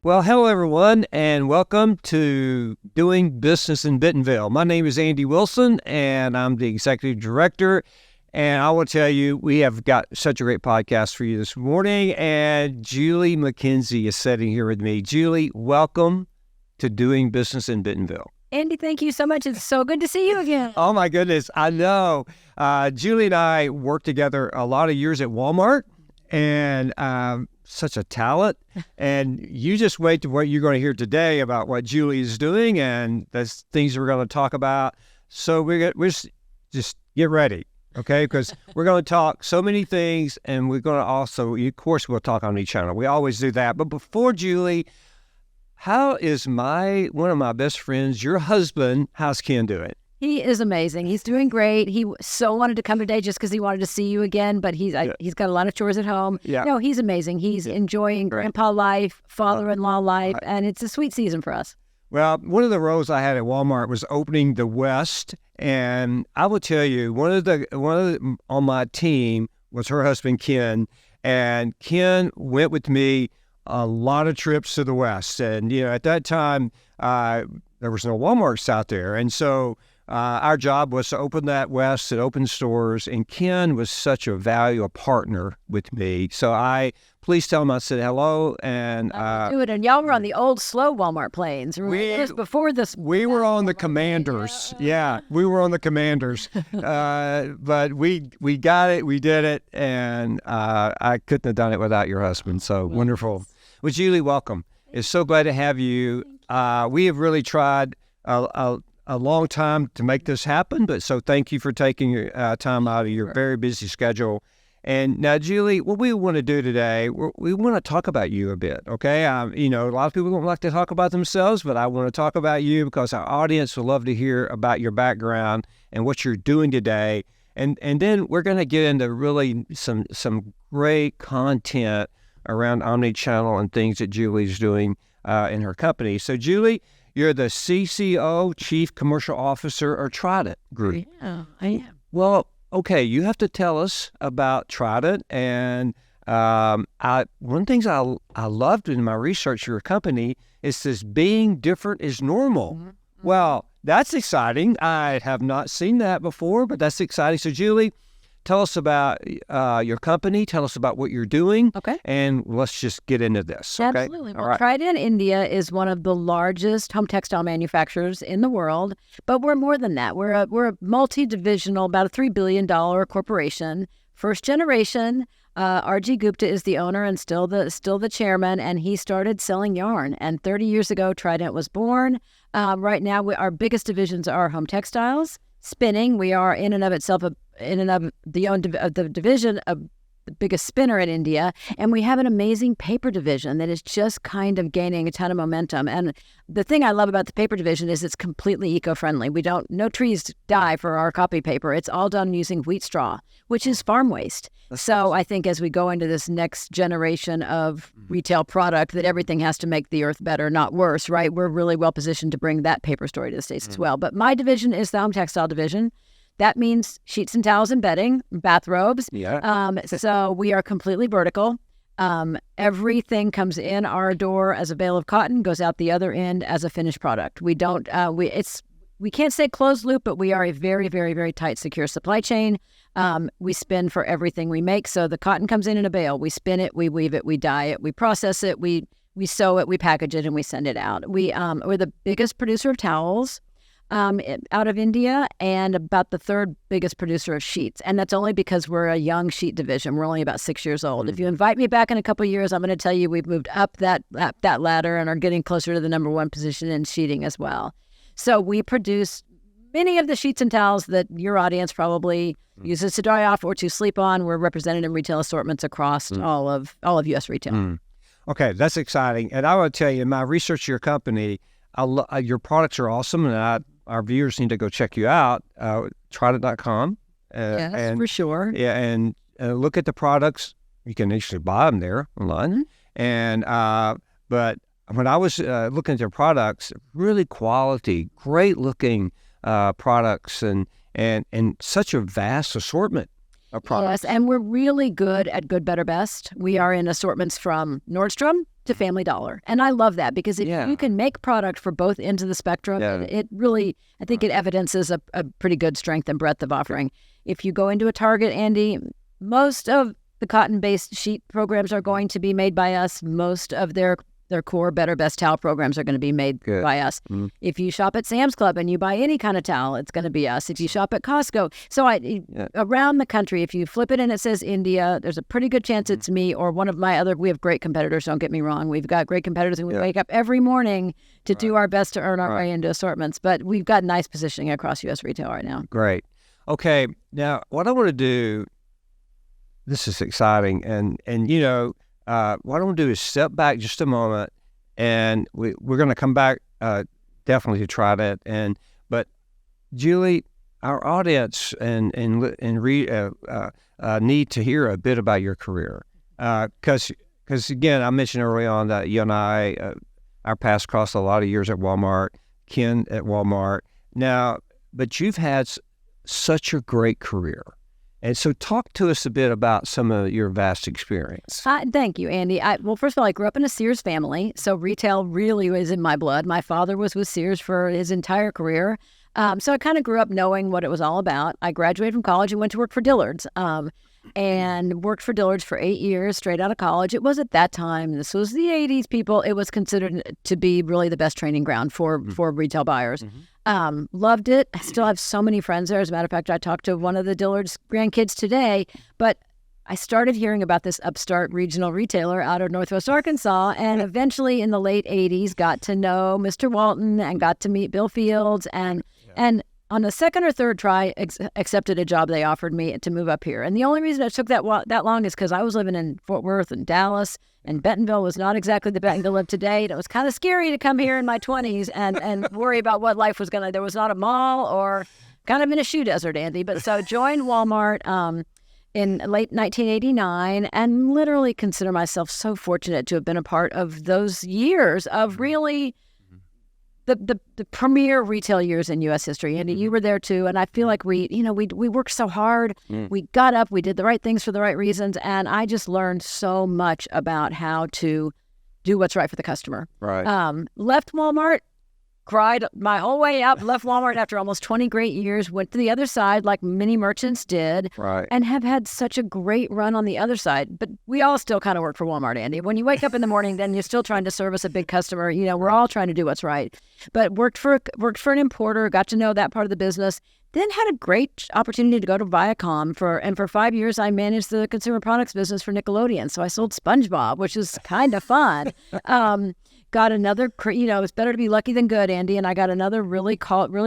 Well, hello, everyone, and welcome to Doing Business in Bentonville. My name is Andy Wilson, and I'm the Executive Director. And I will tell you, we have got such a great podcast for you this morning. And Julie McKenzie is sitting here with me. Julie, welcome to Doing Business in Bentonville. Andy, thank you so much. It's so good to see you again. Oh, my goodness. I know. Julie and I worked together a lot of years at Walmart, and such a talent. And you just wait to what you're going to hear today about what Julie is doing and the things we're going to talk about. So we're just get ready, okay? Because we're going to talk so many things, and we're going to also, of course, we'll talk Omnichannel. We always do that. But before Julie, how is one of my best friends, your husband, how's Ken doing? He is amazing. He's doing great. He so wanted to come today just because he wanted to see you again, but he's got a lot of chores at home. Yeah. No, he's amazing. He's enjoying grandpa life, father-in-law life, and it's a sweet season for us. Well, one of the roles I had at Walmart was opening the West, and I will tell you, one of the on my team was her husband Ken, and Ken went with me a lot of trips to the West, and at that time there was no Walmarts out there, and so. Our job was to open that West and open stores, and Ken was such a valuable partner with me. So please tell him I said hello. And do it. And y'all were on the old slow Walmart planes. It was before this. We were on the Commanders. Yeah, we were on the Commanders. But we got it. We did it, and I couldn't have done it without your husband. So wonderful. Well, Julie, welcome. It's so glad to have you. We have really tried a long time to make this happen, but so thank you for taking your time out of your very busy schedule. And now, Julie, what we want to do today, we want to talk about you a bit, okay? A lot of people don't like to talk about themselves, but I want to talk about you because our audience will love to hear about your background and what you're doing today. And then we're going to get into really some great content around Omnichannel and things that Julie's doing in her company. So, Julie, you're the CCO, Chief Commercial Officer, of Trident Group. Yeah, I am. Well, okay, you have to tell us about Trident. And one of the things I loved in my research for your company is this being different is normal. Mm-hmm. Well, that's exciting. I have not seen that before, but that's exciting. So, Julie, tell us about your company. Tell us about what you're doing. Okay. And let's just get into this. Okay? Absolutely. Well, Trident India is one of the largest home textile manufacturers in the world, but we're more than that. We're a multi-divisional, about a $3 billion corporation, first generation. R.G. Gupta is the owner and still the chairman, and he started selling yarn. And 30 years ago, Trident was born. Right now, our biggest divisions are home textiles, spinning. We are in and of itself the division of the biggest spinner in India, and we have an amazing paper division that is just kind of gaining a ton of momentum. And the thing I love about the paper division is it's completely eco-friendly. No trees die for our copy paper. It's all done using wheat straw, which is farm waste. So I think as we go into this next generation of retail product, that everything has to make the earth better, not worse, right? We're really well positioned to bring that paper story to the States as well. But my division is the home textile division. That means sheets and towels and bedding, bathrobes. Yeah. So we are completely vertical. Everything comes in our door as a bale of cotton, goes out the other end as a finished product. We don't. We can't say closed loop, but we are a very, very, very tight, secure supply chain. We spin for everything we make. So the cotton comes in a bale. We spin it, we weave it, we dye it, we process it, we sew it, we package it, and we send it out. We're the biggest producer of towels out of India, and about the third biggest producer of sheets. And that's only because we're a young sheet division. We're only about 6 years old. If you invite me back in a couple of years, I'm going to tell you we've moved up that ladder and are getting closer to the number one position in sheeting as well. So we produce many of the sheets and towels that your audience probably uses to dry off or to sleep on. We're represented in retail assortments across all of U.S. retail. Okay, that's exciting. And I will tell you, in my research of your company, your products are awesome, and our viewers need to go check you out, Trident.com. Yes, for sure. Yeah, and look at the products. You can actually buy them there online. And but when I was looking at their products, really quality, great looking products, and such a vast assortment of products. Yes, and we're really good at good, better, best. We are in assortments from Nordstrom to Family Dollar. And I love that because if Yeah. you can make product for both ends of the spectrum, it really, I think it evidences a pretty good strength and breadth of offering. If you go into a Target, Andy, most of the cotton-based sheet programs are going to be made by us. Most of their core Better Best towel programs are going to be made by us. Mm-hmm. If you shop at Sam's Club and you buy any kind of towel, it's going to be us. If you shop at Costco. So around the country, if you flip it and it says India, there's a pretty good chance it's me or one of my other, we have great competitors, don't get me wrong. We've got great competitors and we wake up every morning to do our best to earn our way into assortments. But we've got nice positioning across U.S. retail right now. Great. Okay. Now, what I want to do, this is exciting. And what I want to do is step back just a moment, and we're going to come back definitely to Trident. But Julie, our audience need to hear a bit about your career, because again, I mentioned early on that you and I, our paths crossed a lot of years at Walmart, Ken at Walmart. Now, but you've had such a great career. And so talk to us a bit about some of your vast experience. Thank you, Andy. Well, first of all, I grew up in a Sears family, so retail really was in my blood. My father was with Sears for his entire career. So I kind of grew up knowing what it was all about. I graduated from college and went to work for Dillard's and worked for Dillard's for 8 years straight out of college. It was at that time, this was the 80s, people, it was considered to be really the best training ground for retail buyers. Loved it. I still have so many friends there. As a matter of fact, I talked to one of the Dillard's grandkids today, but I started hearing about this upstart regional retailer out of Northwest Arkansas, and eventually in the late 80s got to know Mr. Walton and got to meet Bill Fields, and on the second or third try, accepted a job they offered me to move up here. And the only reason it took that long is because I was living in Fort Worth and Dallas, and Bentonville was not exactly the Bentonville of today. And it was kind of scary to come here in my 20s and worry about what life was there was not a mall or kind of in a shoe desert, Andy. But so joined Walmart in late 1989 and literally consider myself so fortunate to have been a part of those years of really the premier retail years in U.S. history. And you were there too. And I feel like we worked so hard. We got up, we did the right things for the right reasons. And I just learned so much about how to do what's right for the customer. Right. Left Walmart, cried my whole way up, left Walmart after almost 20 great years, went to the other side like many merchants did, and have had such a great run on the other side. But we all still kind of work for Walmart, Andy. When you wake up in the morning, then you're still trying to service a big customer. We're all trying to do what's right. But worked for an importer, got to know that part of the business, then had a great opportunity to go to Viacom for 5 years. I managed the consumer products business for Nickelodeon. So I sold SpongeBob, which is kind of fun. Got another, it's better to be lucky than good, Andy. And I got another really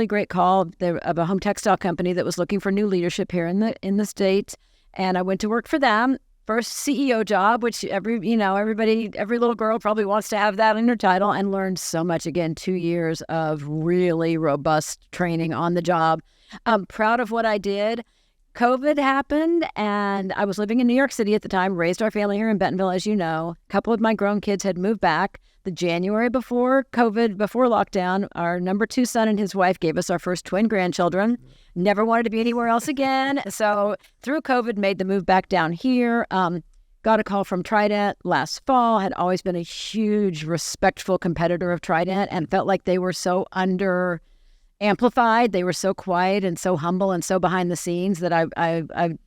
great call of a home textile company that was looking for new leadership here in the States. And I went to work for them. First CEO job, which every little girl probably wants to have that in her title, and learned so much. Again, 2 years of really robust training on the job. I'm proud of what I did. COVID happened, and I was living in New York City at the time, raised our family here in Bentonville, as you know. A couple of my grown kids had moved back. The January before COVID, before lockdown, our number 2 son and his wife gave us our first twin grandchildren. Never wanted to be anywhere else again. So through COVID, made the move back down here. Got a call from Trident last fall, had always been a huge, respectful competitor of Trident and felt like they were so amplified. They were so quiet and so humble and so behind the scenes that I've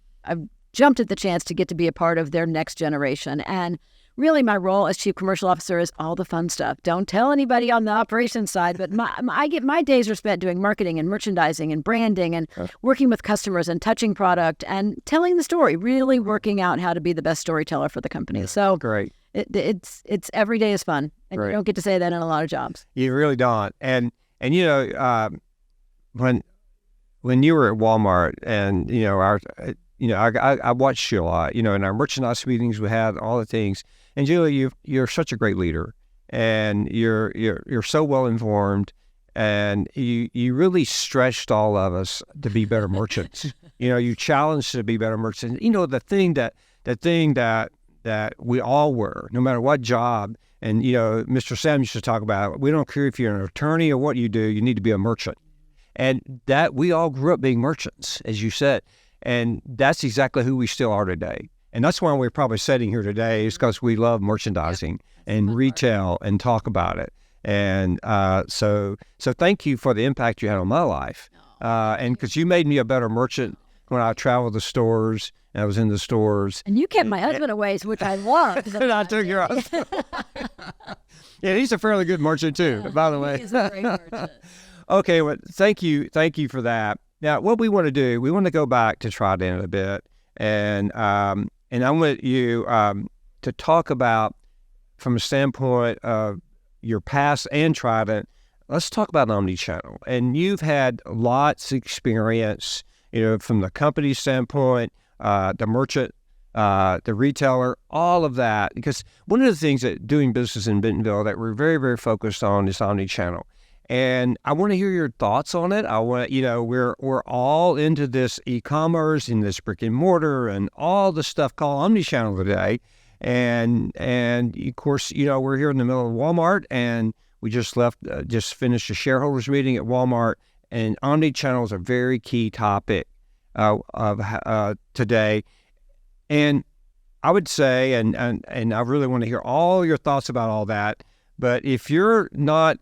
jumped at the chance to get to be a part of their next generation. And really, my role as chief commercial officer is all the fun stuff. Don't tell anybody on the operations side, but my days are spent doing marketing and merchandising and branding and working with customers and touching product and telling the story, really working out how to be the best storyteller for the company. So great. It's every day is fun, and you don't get to say that in a lot of jobs. You really don't. And when you were at Walmart, and I watched you a lot. In our merchandise meetings, we had all the things. And Julie, you're such a great leader, and you're so well informed, and you really stretched all of us to be better merchants. You challenged to be better merchants. The thing that we all were, no matter what job. And Mr. Sam used to talk about, we don't care if you're an attorney or what you do, you need to be a merchant. And that we all grew up being merchants, as you said. And that's exactly who we still are today. And that's why we're probably sitting here today, is because we love merchandising and retail and talk about it. And so thank you for the impact you had on my life. And because you made me a better merchant when I traveled the stores and I was in the stores. And you kept my husband away, which I loved. And I took your husband. Yeah, he's a fairly good merchant too, by the way. He's a great merchant. Okay, well, thank you for that. Now, what we want to do, we want to go back to Trident a bit, and I want you to talk about, from a standpoint of your past and Trident, let's talk about Omnichannel. And you've had lots of experience, from the company standpoint, the merchant, the retailer, all of that. Because one of the things that doing business in Bentonville that we're very, very focused on is Omnichannel. And I want to hear your thoughts on it. I want, we're all into this e-commerce and this brick and mortar and all the stuff called Omnichannel today. And of course, we're here in the middle of Walmart, and we just finished a shareholders meeting at Walmart, and Omnichannel is a very key topic of today. And I would say, and I really want to hear all your thoughts about all that. But if you're not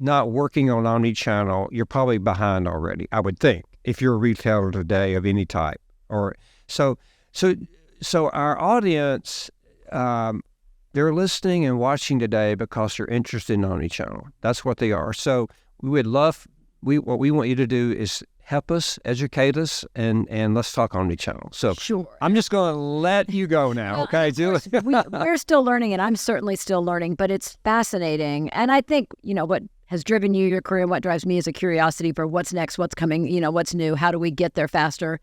working on Omnichannel, you're probably behind already, I would think, if you're a retailer today of any type. Or so our audience, they're listening and watching today because they're interested in Omnichannel. That's what they are. So what we want you to do is help us, educate us, and let's talk Omnichannel. So sure. I'm just going to let you go now, okay? We're still learning, and I'm certainly still learning, but it's fascinating. And I think, what has driven you, your career, and what drives me is a curiosity for what's next, what's coming, what's new, how do we get there faster?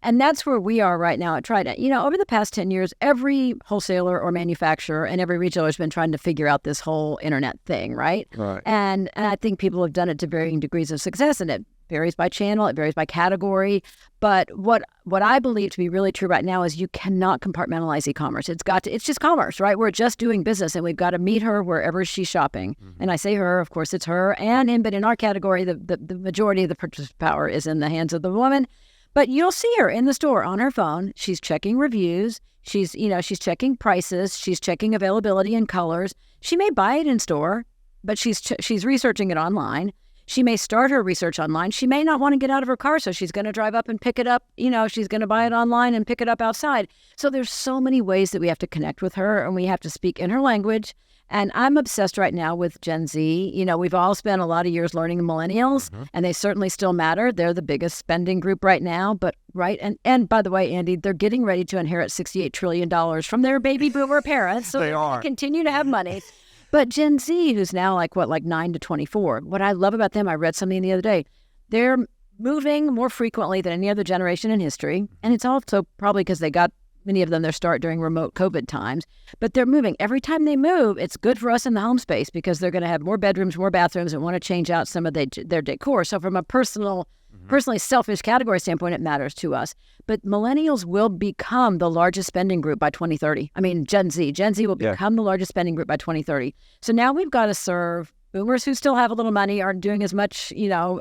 And that's where we are right now at Trident. Over the past 10 years, every wholesaler or manufacturer and every retailer has been trying to figure out this whole internet thing, right? Right. And I think people have done it to varying degrees of success, and it varies by channel, it varies by category. But what I believe to be really true right now is you cannot compartmentalize e-commerce. It's just commerce, right? We're just doing business, and we've got to meet her wherever she's shopping. Mm-hmm. And I say her, of course, it's her. But in our category, the majority of the purchase power is in the hands of the woman. But you'll see her in the store on her phone. She's checking reviews. She's checking prices. She's checking availability and colors. She may buy it in store, but she's researching it online. She may start her research online. She may not want to get out of her car, so she's going to drive up and pick it up. She's going to buy it online and pick it up outside. So there's so many ways that we have to connect with her, and we have to speak in her language. And I'm obsessed right now with Gen Z. We've all spent a lot of years learning the millennials, mm-hmm. and they certainly still matter. They're the biggest spending group right now. But right, and by the way, Andy, they're getting ready to inherit $68 trillion from their baby boomer parents. So they are. Continue to have money. But Gen Z, who's now like 9 to 24, what I love about them, I read something the other day, they're moving more frequently than any other generation in history. And it's also probably because they got many of them their start during remote COVID times, but they're moving. Every time they move, it's good for us in the home space because they're going to have more bedrooms, more bathrooms, and want to change out some of their decor. So from a personally selfish category standpoint, it matters to us. But millennials will become the largest spending group by 2030. I mean, Gen Z will become the largest spending group by 2030. So now we've got to serve boomers who still have a little money, aren't doing as much,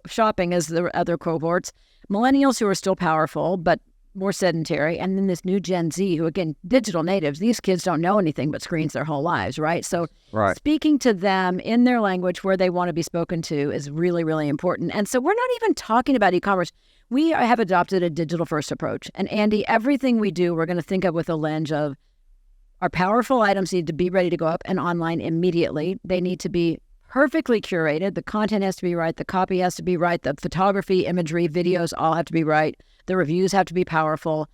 shopping as the other cohorts, millennials who are still powerful, but more sedentary, and then this new Gen Z who, again, digital natives. These kids don't know anything but screens their whole lives, right? So speaking to them in their language where they want to be spoken to is really, really important. And so we're not even talking about e-commerce. We have adopted a digital-first approach. And Andy, everything we do, we're going to think of with a lens of our powerful items need to be ready to go up and online immediately. They need to be perfectly curated. The content has to be right. The copy has to be right. The photography, imagery, videos all have to be right. The reviews have to be powerful.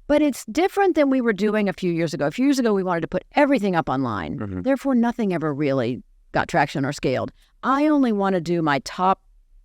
But it's different than we were doing a few years ago. A few years ago, we wanted to put everything up online. Mm-hmm. Therefore, nothing ever really got traction or scaled. I only want to do my top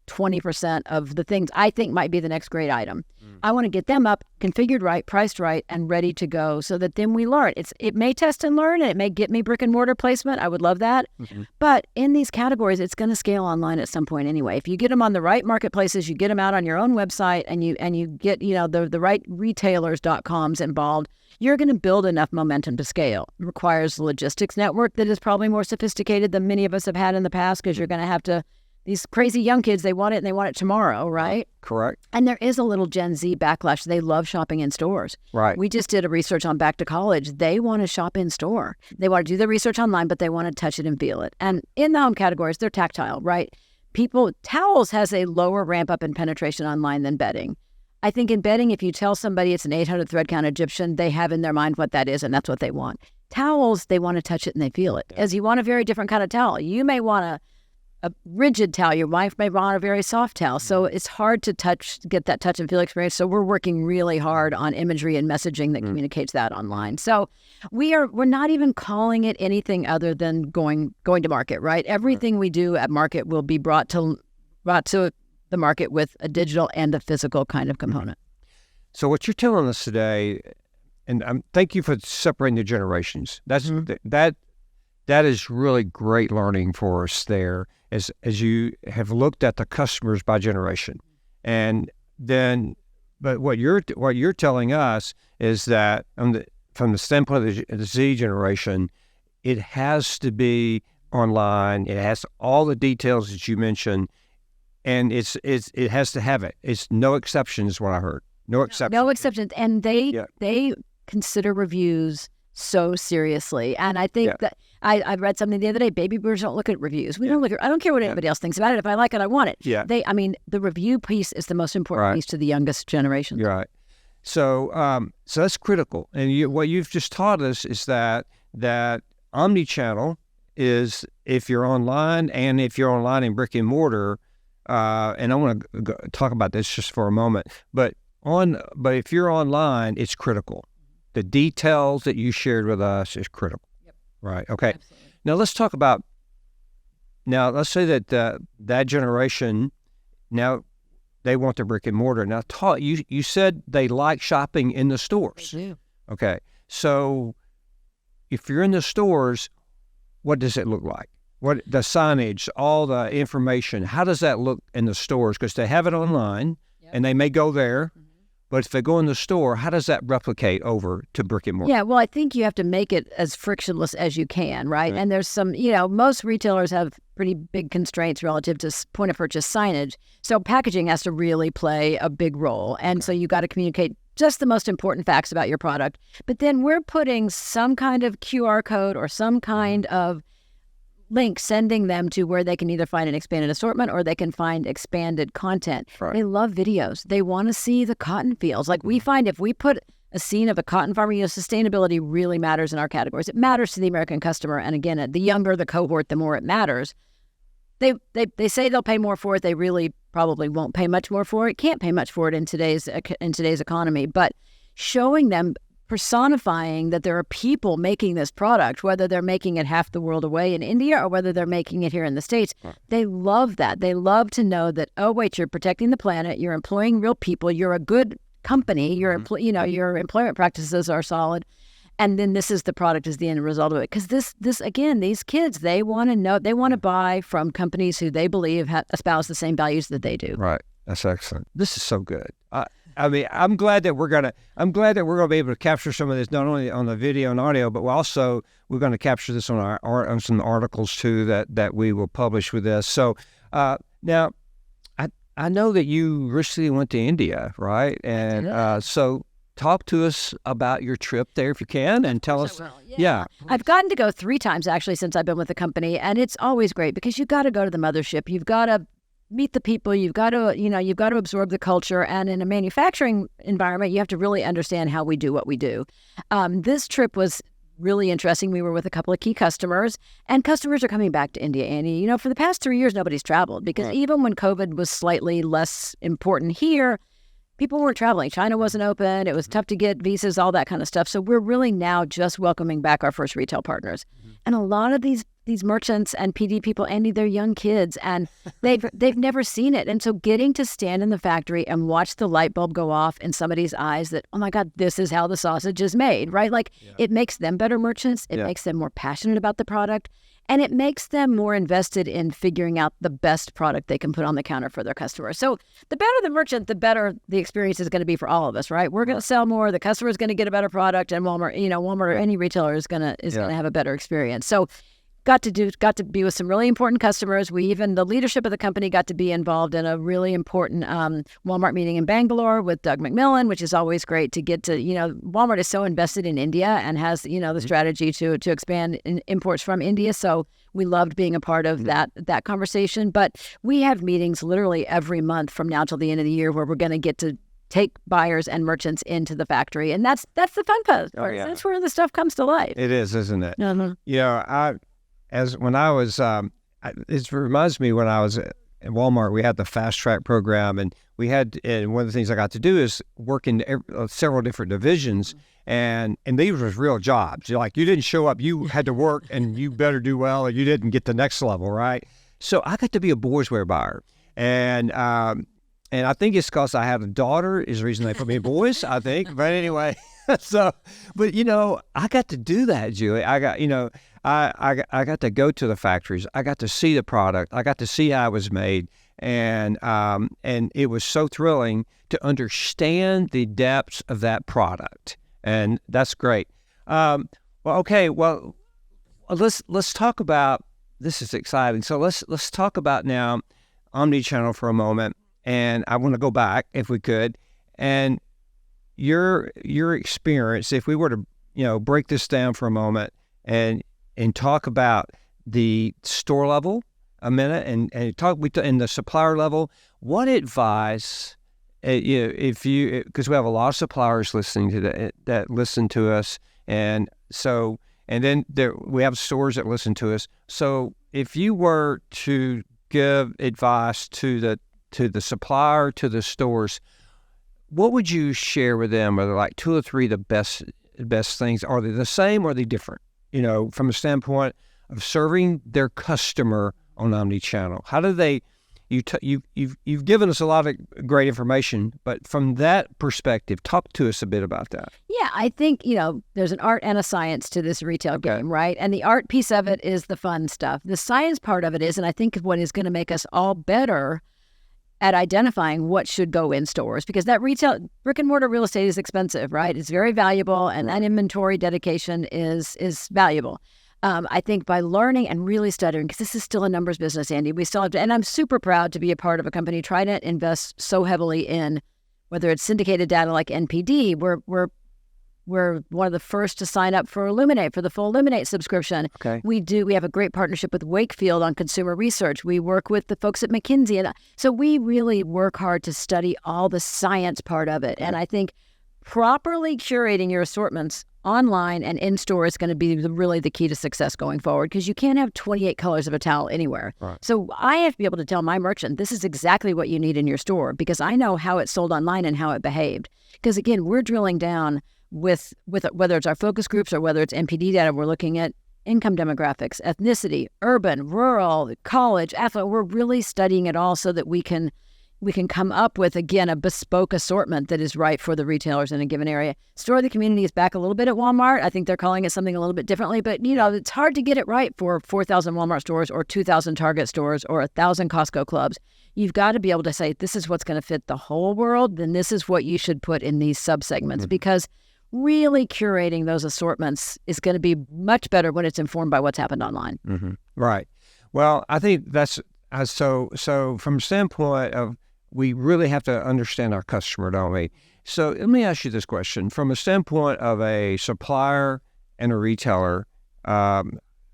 20% of the things I think might be the next great item. I want to get them up, configured right, priced right, and ready to go so that then we learn. It may test and learn, and it may get me brick and mortar placement. I would love that. Mm-hmm. But in these categories, it's going to scale online at some point anyway. If you get them on the right marketplaces, you get them out on your own website, and you get the right retailers.coms involved, you're going to build enough momentum to scale. It requires a logistics network that is probably more sophisticated than many of us have had in the past because you're going to have to these crazy young kids, they want it and they want it tomorrow, right? Correct. And there is a little Gen Z backlash. They love shopping in stores. Right. We just did a research on back to college. They want to shop in store. They want to do their research online, but they want to touch it and feel it. And in the home categories, they're tactile, right? Towels has a lower ramp up in penetration online than bedding. I think in bedding, if you tell somebody it's an 800 thread count Egyptian, they have in their mind what that is, and that's what they want. Towels, they want to touch it and they feel it. As you want a very different kind of towel. You may want a rigid towel. Your wife may want a very soft towel. So it's hard to get that touch and feel experience. So we're working really hard on imagery and messaging that communicates that online. So we're not even calling it anything other than going to market, right? Everything we do at market will be brought to the market with a digital and a physical kind of component. So what you're telling us today, and thank you for separating the generations. That is really great learning for us there, as you have looked at the customers by generation, and then, but what you're telling us is that from the standpoint of the Z generation, it has to be online. It has all the details that you mentioned, and it has to have it. It's no exceptions. What I heard, no exceptions. No exceptions, and they consider reviews so seriously. And I think that I read something the other day. Baby boomers don't look at reviews. We don't look at. I don't care what anybody else thinks about it. If I like it, I want it. Yeah. The review piece is the most important piece to the youngest generation. You're right. So that's critical. And what you've just taught us is that omnichannel is if you're online and if you're online in brick and mortar. And I want to talk about this just for a moment. But if you're online, it's critical. The details that you shared with us is critical. Yep. Right. Okay. Absolutely. Now let's talk about. Now let's say that that generation now they want the brick and mortar. Now you said they like shopping in the stores. They do. Okay. So if you're in the stores, what does it look like? What the signage, all the information, how does that look in the stores? Because they have it online and they may go there, but if they go in the store, how does that replicate over to brick and mortar? Yeah, well, I think you have to make it as frictionless as you can, right? And there's some, most retailers have pretty big constraints relative to point of purchase signage. So packaging has to really play a big role. And so you got to communicate just the most important facts about your product. But then we're putting some kind of QR code or some kind of link sending them to where they can either find an expanded assortment or they can find expanded content. Right. They love videos. They want to see the cotton fields. Like we find if we put a scene of a cotton farmer, sustainability really matters in our categories. It matters to the American customer. And again, the younger the cohort, the more it matters. They say they'll pay more for it. They really probably won't pay much more for it. Can't pay much for it in today's economy. But showing them, personifying that there are people making this product, whether they're making it half the world away in India or whether they're making it here in the States, they love that. They love to know that, oh, wait, you're protecting the planet, you're employing real people, you're a good company, your employment practices are solid, and then this is the product as the end result of it. Because this again, these kids, they want to know, they want to buy from companies who they believe espouse the same values that they do. Right. That's excellent. This is so good. I'm glad that we're gonna be able to capture some of this not only on the video and audio, but we're going to capture this on some articles too that we will publish with this. So now, I know that you recently went to India, right? And so talk to us about your trip there if you can, and tell us. Yeah. I've gotten to go 3 times actually since I've been with the company, and it's always great because you've got to go to the mothership. You've got to meet the people, you've got to absorb the culture, and in a manufacturing environment, you have to really understand how we do what we do. This trip was really interesting. We were with a couple of key customers, and customers are coming back to India, Andy. For the past 3 years, nobody's traveled because even when COVID was slightly less important here, people weren't traveling. China wasn't open. It was tough to get visas, all that kind of stuff. So we're really now just welcoming back our first retail partners. And a lot of these merchants and PD people, Andy, they're young kids, and they've never seen it. And so getting to stand in the factory and watch the light bulb go off in somebody's eyes that, oh my God, this is how the sausage is made, right? It makes them better merchants. It makes them more passionate about the product. And it makes them more invested in figuring out the best product they can put on the counter for their customers. So the better the merchant, the better the experience is going to be for all of us, right? We're going to sell more. The customer is going to get a better product, and Walmart or any retailer is going to have a better experience. So got to be with some really important customers. The leadership of the company got to be involved in a really important Walmart meeting in Bangalore with Doug McMillan, which is always great to get to. Walmart is so invested in India and has the strategy to expand imports from India. So we loved being a part of that conversation. But we have meetings literally every month from now till the end of the year where we're going to get to take buyers and merchants into the factory, and that's the fun part. Oh, yeah. That's where the stuff comes to life. It is, isn't it? Uh-huh. It reminds me when I was at Walmart, we had the fast track program, and and one of the things I got to do is work in several different divisions, and these was real jobs. You didn't show up, you had to work, and you better do well, or you didn't get the next level, right? So I got to be a boys wear buyer, and I think it's because I have a daughter is the reason they put me in boys, I think. But anyway, but I got to do that, Julie. I got to go to the factories. I got to see the product. I got to see how it was made. And it was so thrilling to understand the depths of that product. And that's great. Let's talk about, this is exciting. So let's talk about now Omnichannel for a moment. And I want to go back, if we could, and your experience, if we were to, break this down for a moment and talk about the store level a minute and talk in the supplier level, what advice, because we have a lot of suppliers listening to that listen to us, and then we have stores that listen to us. So if you were to give advice to the supplier, to the stores, what would you share with them? Are there like two or three of the best things? Are they the same or are they different? From a standpoint of serving their customer on Omnichannel, how do they? You've given us a lot of great information, but from that perspective, talk to us a bit about that. Yeah, I think there's an art and a science to this retail game, right? And the art piece of it is the fun stuff. The science part of it is, and I think what is going to make us all better at identifying what should go in stores, because that brick and mortar real estate is expensive, right? It's very valuable, and that inventory dedication is valuable. I think by learning and really studying, because this is still a numbers business, Andy, we still have to, and I'm super proud to be a part of a company. Trident invests so heavily in, whether it's syndicated data like NPD, we're one of the first to sign up for Illuminate, for the full Illuminate subscription. Okay. We have a great partnership with Wakefield on consumer research. We work with the folks at McKenzie. And so we really work hard to study all the science part of it. Okay. And I think properly curating your assortments online and in store is going to be really the key to success going forward, because you can't have 28 colors of a towel anywhere. Right. So I have to be able to tell my merchant, this is exactly what you need in your store, because I know how it sold online and how it behaved. Because again, we're drilling down with whether it's our focus groups or whether it's NPD data, we're looking at income demographics, ethnicity, urban, rural, college, affluent. We're really studying it all so that we can come up with, again, a bespoke assortment that is right for the retailers in a given area. Store of the community is back a little bit at Walmart. I think they're calling it something a little bit differently, but it's hard to get it right for 4,000 Walmart stores or 2,000 Target stores or 1,000 Costco clubs. You've got to be able to say, this is what's going to fit the whole world, then this is what you should put in these subsegments, because really curating those assortments is going to be much better when it's informed by what's happened online. Mm-hmm. Right. Well, I think that's so from a standpoint of, we really have to understand our customer, don't we? So let me ask you this question. From a standpoint of a supplier and a retailer, I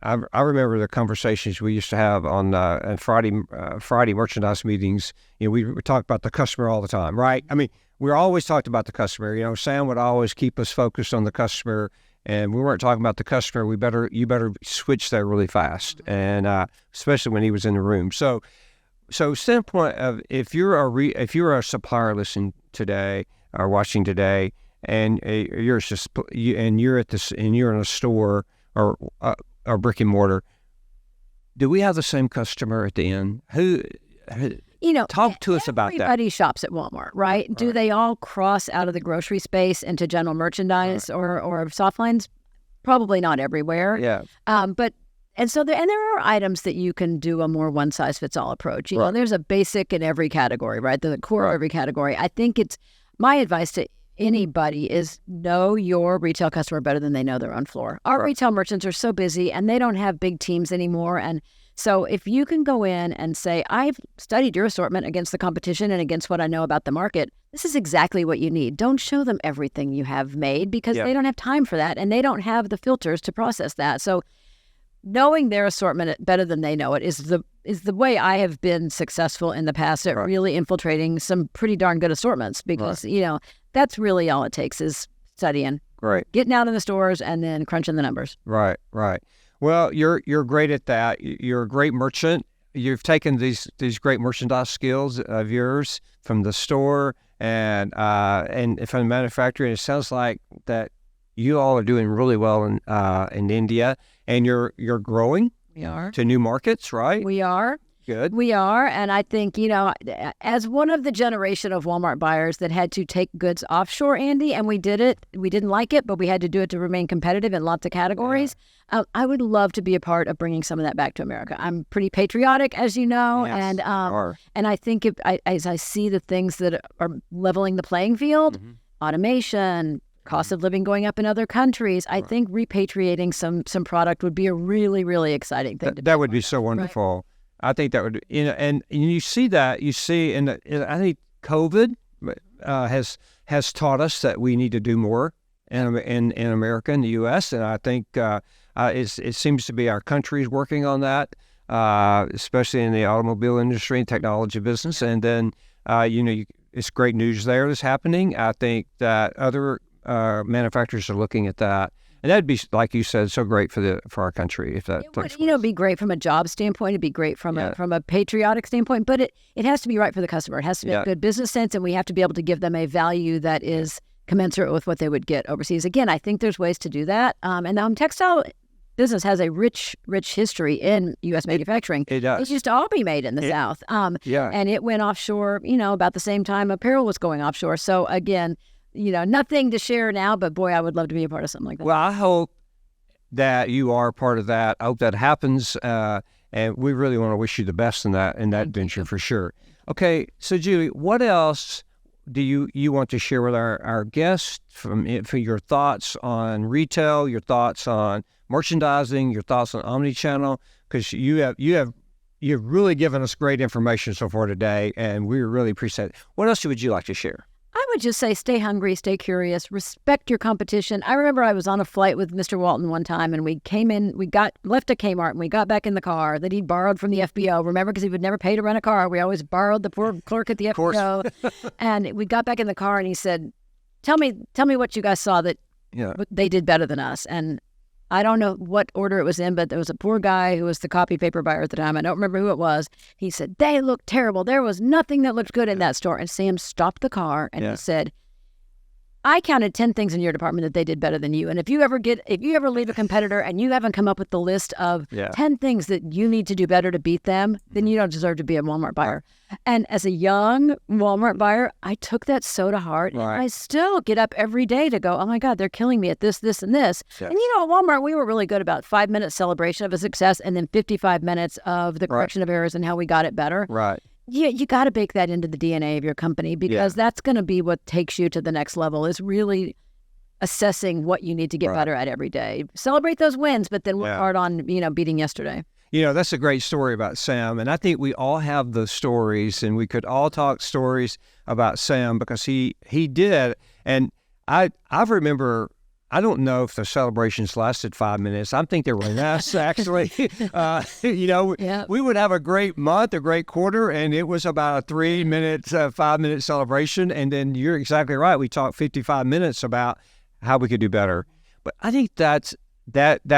remember the conversations we used to have on Friday merchandise meetings. We talk about the customer all the time, right? I mean, we always talked about the customer. Sam would always keep us focused on the customer, and we weren't talking about the customer. You better switch that really fast, and especially when he was in the room. So standpoint of, if you're a supplier listening today or watching today, and you're in a store or brick and mortar, do we have the same customer at the end? Talk to us about that. Everybody shops at Walmart, right? Do they all cross out of the grocery space into general merchandise or soft lines? Probably not everywhere. Yeah. So there are items that you can do a more one-size-fits-all approach. There's a basic in every category, right? The core of every category. I think it's my advice to anybody is know your retail customer better than they know their own floor. Our retail merchants are so busy and they don't have big teams anymore. And so if you can go in and say, I've studied your assortment against the competition and against what I know about the market, this is exactly what you need. Don't show them everything you have made because they don't have time for that and they don't have the filters to process that. So knowing their assortment better than they know it is the way I have been successful in the past at really infiltrating some pretty darn good assortments because, you know, that's really all it takes is studying. Right. Getting out in the stores and then crunching the numbers. Right. Well, you're great at that. You're a great merchant. You've taken these great merchandise skills of yours from the store and from manufacturing. It sounds like that you all are doing really well in India, and you're growing. We are. To new markets, right? We are. Good. We are. And I think, you know, as one of the generation of Walmart buyers that had to take goods offshore, Andy, and we did it. We didn't like it, but we had to do it to remain competitive in lots of categories. I would love to be a part of bringing some of that back to America. I'm pretty patriotic, as you know, and I think as I see the things that are leveling the playing field, automation, cost of living going up in other countries, I think repatriating some product would be a really, really exciting thing. That would be so wonderful. Right? I think that would, you know, and you see that, I think COVID has taught us that we need to do more in America, in the U.S., and I think it seems to be our country's working on that, especially in the automobile industry and technology business. And then, it's great news there that's happening. I think that other manufacturers are looking at that. And that'd be, like you said, so great for our country if that takes place. Be great from a job standpoint. It'd be great from a patriotic standpoint. But it has to be right for the customer. It has to make good business sense, and we have to be able to give them a value that is commensurate with what they would get overseas. Again, I think there's ways to do that. And the textile business has a rich history in U.S. manufacturing. It does. It used to all be made in the South. And it went offshore, about the same time apparel was going offshore. So again, nothing to share now, but boy, I would love to be a part of something like that. Well, I hope that you are part of that. I hope that happens. And we really want to wish you the best in that venture for sure. Okay. So Julie, what else do you want to share with our guests for your thoughts on retail, your thoughts on merchandising, your thoughts on omnichannel? Because you've really given us great information so far today, and we really appreciate it. What else would you like to share? I would just say stay hungry, stay curious, respect your competition. I remember I was on a flight with Mr. Walton one time, and we left a Kmart, and we got back in the car that he'd borrowed from the FBO. Remember, because he would never pay to rent a car. We always borrowed the poor clerk at the FBO. And we got back in the car, and he said, tell me what you guys saw that they did better than us. And I don't know what order it was in, but there was a poor guy who was the copy paper buyer at the time. I don't remember who it was. He said, they looked terrible. There was nothing that looked good in that store. And Sam stopped the car and he said, I counted 10 things in your department that they did better than you. And if you ever leave a competitor and you haven't come up with the list of 10 things that you need to do better to beat them, then you don't deserve to be a Walmart buyer. And as a young Walmart buyer, I took that so to heart. Right. And I still get up every day to go, oh my God, they're killing me at this, this, and this. Yes. And at Walmart, we were really good about 5-minute celebration of a success and then 55 minutes of the correction of errors and how we got it better. Right. Yeah, you got to bake that into the DNA of your company because that's going to be what takes you to the next level is really assessing what you need to get better at every day. Celebrate those wins, but then work hard on, beating yesterday. That's a great story about Sam. And I think we all have those stories and we could all talk stories about Sam because he did. And I remember, I don't know if the celebrations lasted 5 minutes. I think they were less, actually. We would have a great month, a great quarter, and it was about a 5-minute celebration. And then you're exactly right. We talked 55 minutes about how we could do better. But I think that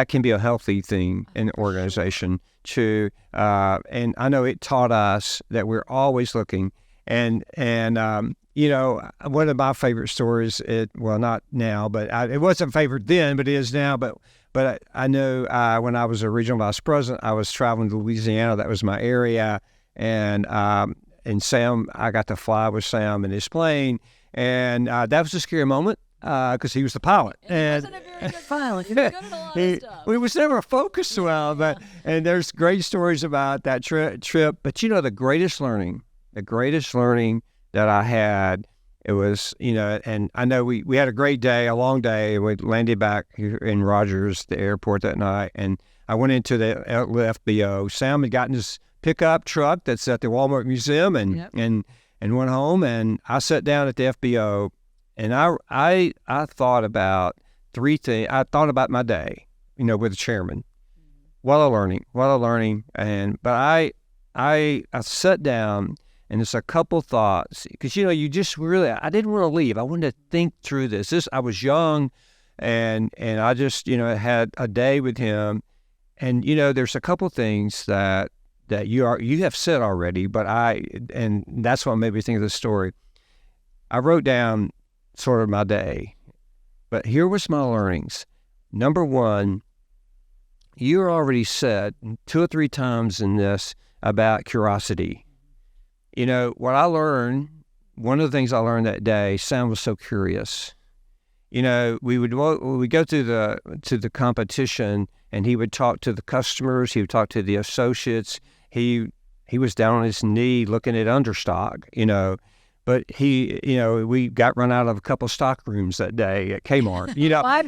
can be a healthy thing in the organization too. And I know it taught us that we're always looking. And one of my favorite stories, not now, but it wasn't favorite then, but it is now. But I know when I was a regional vice president, I was traveling to Louisiana. That was my area. And Sam, I got to fly with Sam in his plane. And that was a scary moment because he was the pilot. And he wasn't a very good pilot. He was good at a lot of stuff. It was never focused well. And there's great stories about that trip. But the greatest learning that I had It was, and I know we had a great day, a long day. We landed back here in Rogers, the airport that night, and I went into the FBO. Sam had gotten his pickup truck that's at the Walmart Museum and went home, and I sat down at the FBO, and I thought about three things. I thought about my day, with the chairman. What a learning, but I sat down. And it's a couple thoughts, because, you just really, I didn't want to leave. I wanted to think through this. I was young, and I just, had a day with him. And, there's a couple things that you have said already, and that's what made me think of the story. I wrote down sort of my day, but here was my learnings. Number one, you already said 2 or 3 times in this about curiosity. What I learned, one of the things I learned that day, Sam was so curious. We would go to the competition, and he would talk to the customers. He would talk to the associates. He was down on his knee looking at understock, But we got run out of a couple stock rooms that day at Kmart.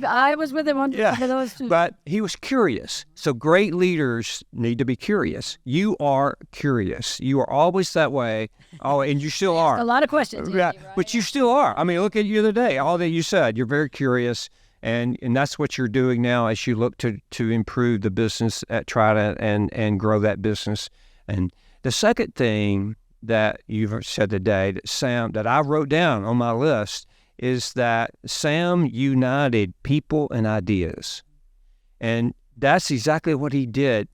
I was with him on those two. But he was curious. So great leaders need to be curious. You are curious. You are always that way. Oh, and you still are. A lot of questions. Yeah, right? but you still are. I mean, look at you the other day. All that you said, you're very curious, and that's what you're doing now as you look to improve the business at Trident and grow that business. And the second thing that you've said today, that I wrote down on my list, is that Sam united people and ideas. And that's exactly what he did,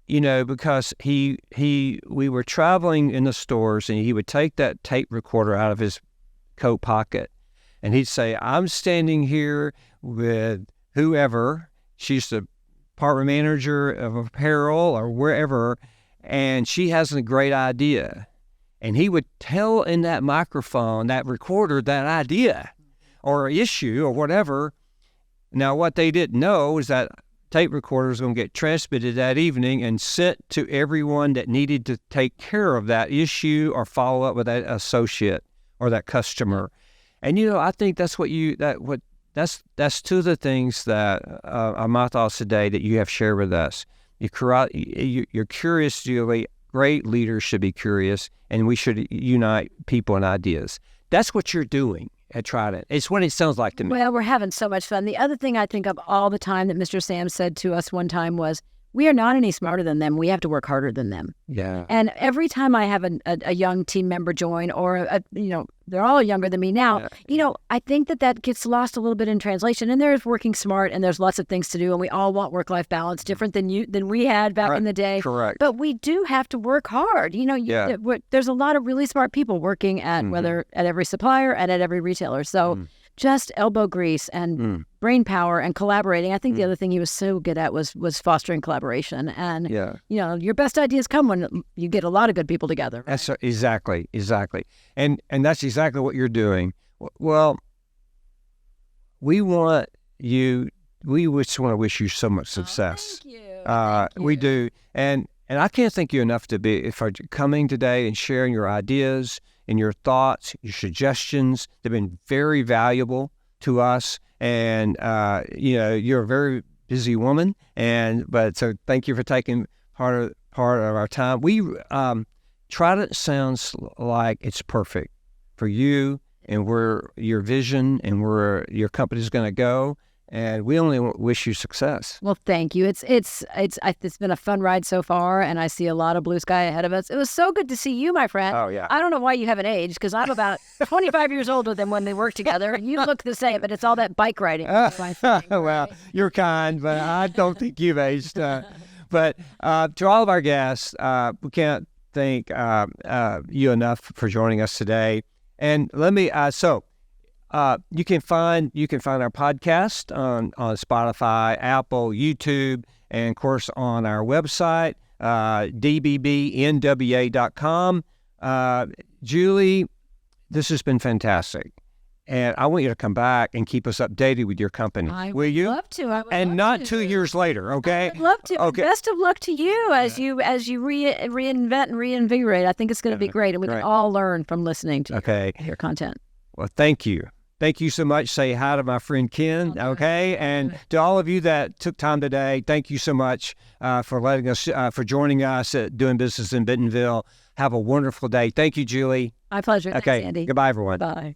because we were traveling in the stores, and he would take that tape recorder out of his coat pocket, and he'd say, I'm standing here with whoever, she's the department manager of apparel or wherever, and she has a great idea. And he would tell in that microphone, that recorder, that idea or issue or whatever. Now, what they didn't know is that tape recorder was going to get transmitted that evening and sent to everyone that needed to take care of that issue or follow up with that associate or that customer. And, I think that's that's two of the things that are my thoughts today that you have shared with us. You're curious, Julie. Great leaders should be curious, and we should unite people and ideas. That's what you're doing at Trident. It's what it sounds like to me. Well, we're having so much fun. The other thing I think of all the time that Mr. Sam said to us one time was, we are not any smarter than them. We have to work harder than them. Yeah. And every time I have a young team member join, or they're all younger than me now, I think that gets lost a little bit in translation. And there's working smart, and there's lots of things to do, and we all want work-life balance, different than we had back in the day. Correct. But we do have to work hard. There's a lot of really smart people working at whether at every supplier and at every retailer. So just elbow grease and brain power and collaborating. I think the other thing he was so good at was fostering collaboration. And, your best ideas come when you get a lot of good people together. Right? That's exactly. And that's exactly what you're doing. Well, we just want to wish you so much success. Thank you. Thank you. We do. And I can't thank you enough for coming today and sharing your ideas and your thoughts, your suggestions. They've been very valuable to us. And, you're a very busy woman. So thank you for taking part of our time. Trident sounds like it's perfect for you and where your vision and where your company's going to go. And we only wish you success. Well, thank you. It's been a fun ride so far, and I see a lot of blue sky ahead of us. It was so good to see you, my friend. Oh, yeah. I don't know why you haven't aged, because I'm about 25 years older than when they worked together. You look the same, but it's all that bike riding. That's my thing, right? Well, you're kind, but I don't think you've aged. But to all of our guests, we can't thank you enough for joining us today. And let me you can find our podcast on Spotify, Apple, YouTube, and of course on our website, dbbnwa.com. Julie, this has been fantastic. And I want you to come back and keep us updated with your company. Will you? Love to. I would and love not to. 2 years later, okay? I would love to. Okay. Best of luck to you as you reinvent and reinvigorate. I think it's going to be great, and we can all learn from listening to your content. Well, thank you. Thank you so much. Say hi to my friend Ken, okay? And to all of you that took time today, thank you so much for letting us, for joining us at Doing Business in Bentonville. Have a wonderful day. Thank you, Julie. My pleasure. Okay. Thanks, Andy. Goodbye, everyone. Bye.